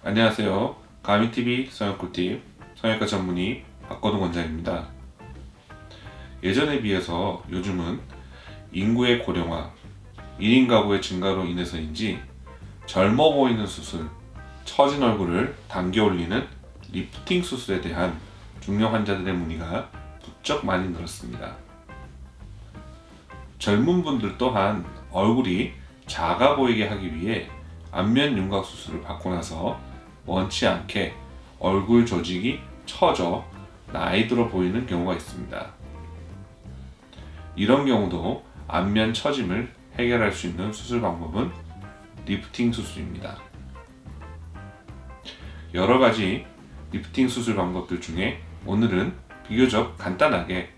안녕하세요. 가미TV 성형꿀팁 성형외과 전문의 박건우 원장입니다. 예전에 비해서 요즘은 인구의 고령화, 1인 가구의 증가로 인해서인지 젊어 보이는 수술, 처진 얼굴을 당겨 올리는 리프팅 수술에 대한 중년 환자들의 문의가 부쩍 많이 늘었습니다. 젊은 분들 또한 얼굴이 작아 보이게 하기 위해 안면 윤곽 수술을 받고 나서 원치 않게 얼굴 조직이 처져 나이 들어 보이는 경우가 있습니다. 이런 경우도 안면 처짐을 해결할 수 있는 수술 방법은 리프팅 수술입니다. 여러 가지 리프팅 수술 방법들 중에 오늘은 비교적 간단하게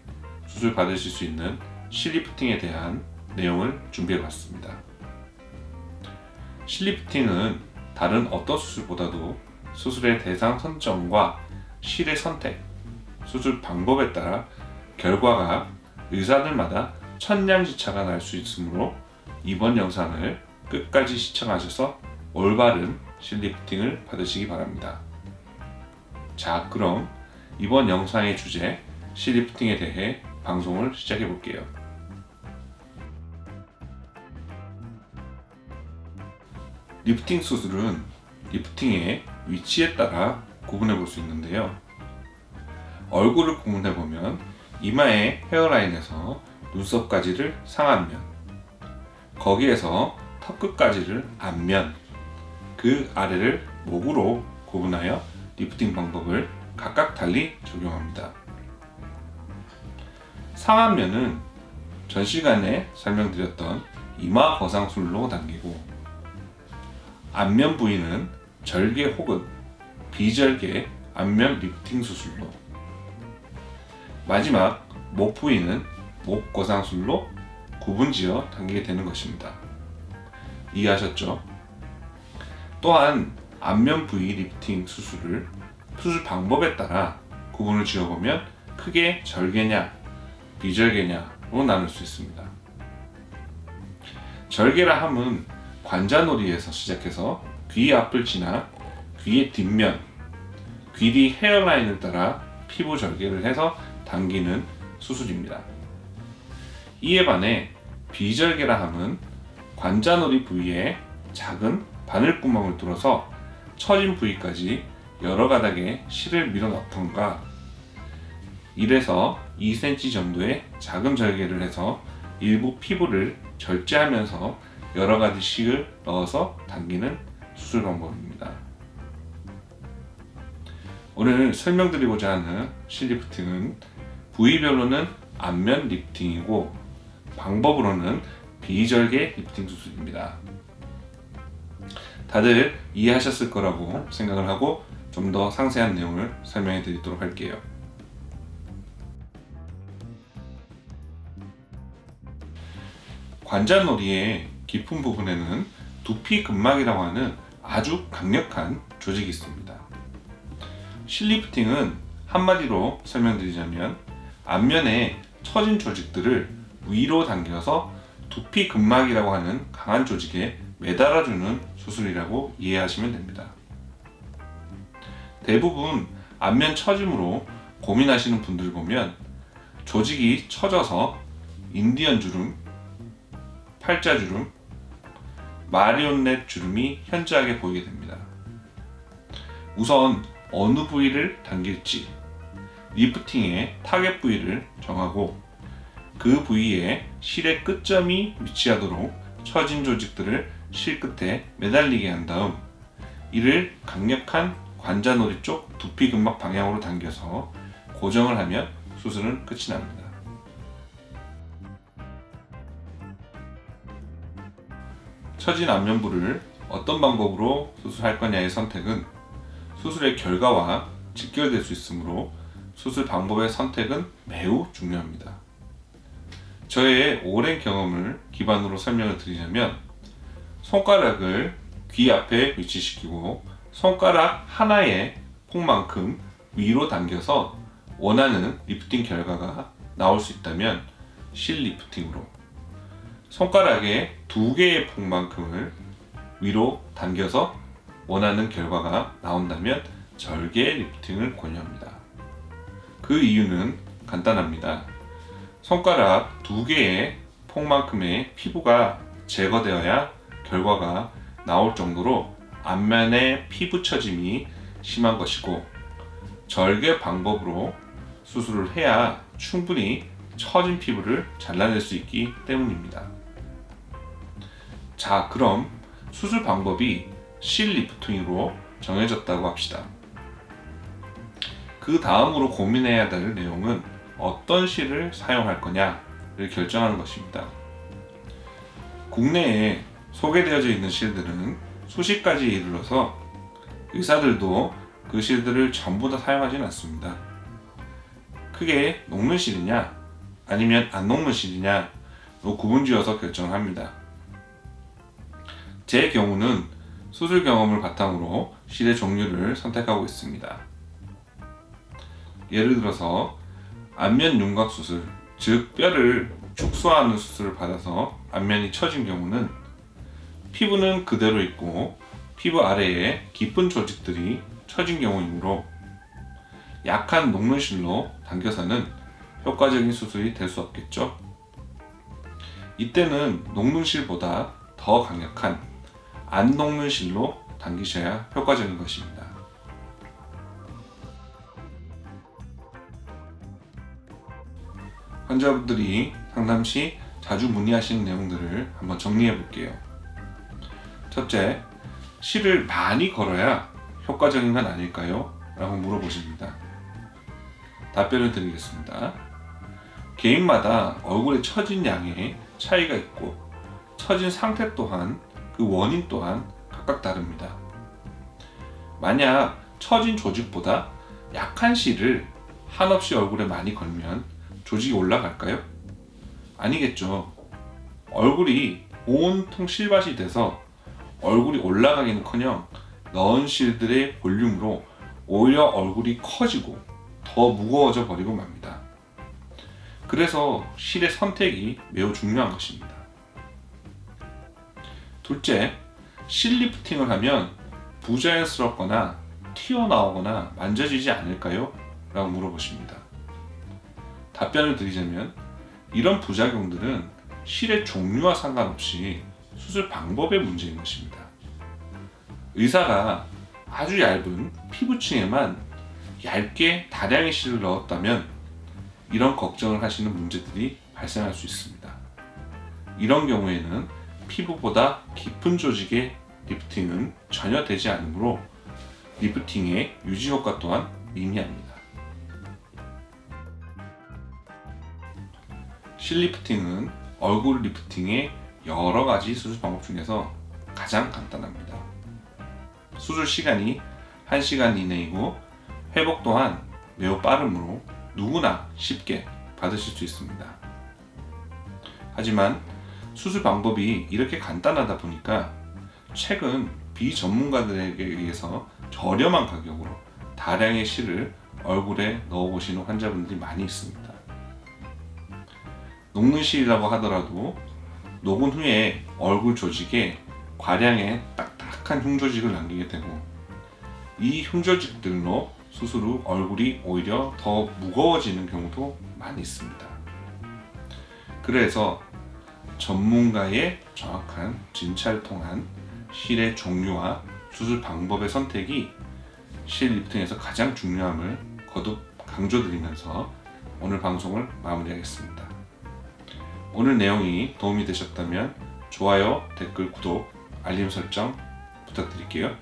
수술 받으실 수 있는 실리프팅에 대한 내용을 준비해 봤습니다. 실리프팅은 다른 어떤 수술보다도 수술의 대상 선정과 실의 선택, 수술 방법에 따라 결과가 의사들마다 천냥지차가 날 수 있으므로 이번 영상을 끝까지 시청하셔서 올바른 실리프팅을 받으시기 바랍니다. 자, 그럼 이번 영상의 주제 실리프팅에 대해 방송을 시작해 볼게요. 리프팅 수술은 리프팅의 위치에 따라 구분해 볼 수 있는데요. 얼굴을 구분해 보면 이마의 헤어라인에서 눈썹까지를 상안면, 거기에서 턱끝까지를 앞면, 그 아래를 목으로 구분하여 리프팅 방법을 각각 달리 적용합니다. 상안면은 전 시간에 설명드렸던 이마 거상술로 당기고, 안면 부위는 절개 혹은 비절개 안면 리프팅 수술로, 마지막 목 부위는 목 거상술로 구분지어 당기게 되는 것입니다. 이해하셨죠? 또한 안면 부위 리프팅 수술을 수술 방법에 따라 구분을 지어보면 크게 절개냐 비절개냐로 나눌 수 있습니다. 절개라 함은 관자놀이에서 시작해서 귀 앞을 지나 귀의 뒷면, 귀 뒤 헤어라인을 따라 피부 절개를 해서 당기는 수술입니다. 이에 반해 비절개라 함은 관자놀이 부위에 작은 바늘구멍을 뚫어서 처진 부위까지 여러 가닥의 실을 밀어 넣던가 1에서 2cm 정도의 작은 절개를 해서 일부 피부를 절제하면서 여러 가지 실을 넣어서 당기는 수술 방법입니다. 오늘 설명드리고자 하는 실리프팅은 부위별로는 안면 리프팅이고 방법으로는 비절개 리프팅 수술입니다. 다들 이해하셨을 거라고 생각을 하고 좀 더 상세한 내용을 설명해 드리도록 할게요. 관자놀이의 깊은 부분에는 두피근막이라고 하는 아주 강력한 조직이 있습니다. 실리프팅은 한마디로 설명드리자면 안면에 처진 조직들을 위로 당겨서 두피근막이라고 하는 강한 조직에 매달아주는 수술이라고 이해하시면 됩니다. 대부분 안면 처짐으로 고민하시는 분들 보면 조직이 처져서 인디언 주름, 팔자주름, 마리온렛 주름이 현저하게 보이게 됩니다. 우선 어느 부위를 당길지 리프팅의 타겟 부위를 정하고 그 부위에 실의 끝점이 위치하도록 처진 조직들을 실 끝에 매달리게 한 다음 이를 강력한 관자놀이 쪽 두피근막 방향으로 당겨서 고정을 하면 수술은 끝이 납니다. 처진 안면부를 어떤 방법으로 수술할 거냐의 선택은 수술의 결과와 직결될 수 있으므로 수술 방법의 선택은 매우 중요합니다. 저의 오랜 경험을 기반으로 설명을 드리자면 손가락을 귀 앞에 위치시키고 손가락 하나의 폭만큼 위로 당겨서 원하는 리프팅 결과가 나올 수 있다면 실 리프팅으로, 손가락의 2개의 폭만큼을 위로 당겨서 원하는 결과가 나온다면 절개 리프팅을 권유합니다. 그 이유는 간단합니다. 손가락 2개의 폭만큼의 피부가 제거되어야 결과가 나올 정도로 안면의 피부 처짐이 심한 것이고, 절개 방법으로 수술을 해야 충분히 처진 피부를 잘라낼 수 있기 때문입니다. 자, 그럼 수술 방법이 실 리프팅으로 정해졌다고 합시다. 그 다음으로 고민해야 될 내용은 어떤 실을 사용할 거냐를 결정하는 것입니다. 국내에 소개되어져 있는 실들은 수십 가지에 이르러서 의사들도 그 실들을 전부 다 사용하지는 않습니다. 크게 녹는 실이냐 아니면 안 녹는 실이냐로 구분지어서 결정을 합니다. 제 경우는 수술 경험을 바탕으로 실의 종류를 선택하고 있습니다. 예를 들어서 안면 윤곽 수술, 즉 뼈를 축소하는 수술을 받아서 안면이 처진 경우는 피부는 그대로 있고 피부 아래에 깊은 조직들이 처진 경우이므로 약한 녹는 실로 당겨서는 효과적인 수술이 될 수 없겠죠. 이때는 녹는 실보다 더 강력한 안 녹는 실로 당기셔야 효과적인 것입니다. 환자분들이 상담 시 자주 문의하시는 내용들을 한번 정리해 볼게요. 첫째, 실을 많이 걸어야 효과적인 건 아닐까요? 라고 물어보십니다. 답변을 드리겠습니다. 개인마다 얼굴에 처진 양에 차이가 있고 처진 상태 또한 그 원인 또한 각각 다릅니다. 만약 처진 조직보다 약한 실을 한없이 얼굴에 많이 걸면 조직이 올라갈까요? 아니겠죠. 얼굴이 온통 실밭이 돼서 얼굴이 올라가기는커녕 넣은 실들의 볼륨으로 오히려 얼굴이 커지고 더 무거워져 버리고 맙니다. 그래서 실의 선택이 매우 중요한 것입니다. 둘째, 실 리프팅을 하면 부자연스럽거나 튀어나오거나 만져지지 않을까요? 라고 물어보십니다. 답변을 드리자면 이런 부작용들은 실의 종류와 상관없이 수술 방법의 문제인 것입니다. 의사가 아주 얇은 피부층에만 얇게 다량의 실을 넣었다면 이런 걱정을 하시는 문제들이 발생할 수 있습니다. 이런 경우에는 피부보다 깊은 조직의 리프팅은 전혀 되지 않으므로 리프팅의 유지 효과 또한 미미합니다. 실 리프팅은 얼굴 리프팅의 여러 가지 수술 방법 중에서 가장 간단합니다. 수술 시간이 1시간 이내이고 회복 또한 매우 빠르므로 누구나 쉽게 받으실 수 있습니다. 하지만 수술 방법이 이렇게 간단하다 보니까 최근 비전문가들에게 의해서 저렴한 가격으로 다량의 실을 얼굴에 넣어보시는 환자분들이 많이 있습니다. 녹는 실이라고 하더라도 녹은 후에 얼굴 조직에 과량의 딱딱한 흉조직을 남기게 되고 이 흉조직들로 수술 후 얼굴이 오히려 더 무거워지는 경우도 많이 있습니다. 그래서 전문가의 정확한 진찰을 통한 실의 종류와 수술 방법의 선택이 실 리프팅에서 가장 중요함을 거듭 강조드리면서 오늘 방송을 마무리하겠습니다. 오늘 내용이 도움이 되셨다면 좋아요, 댓글, 구독, 알림 설정 부탁드릴게요.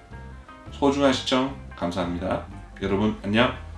소중한 시청 감사합니다. 여러분 안녕.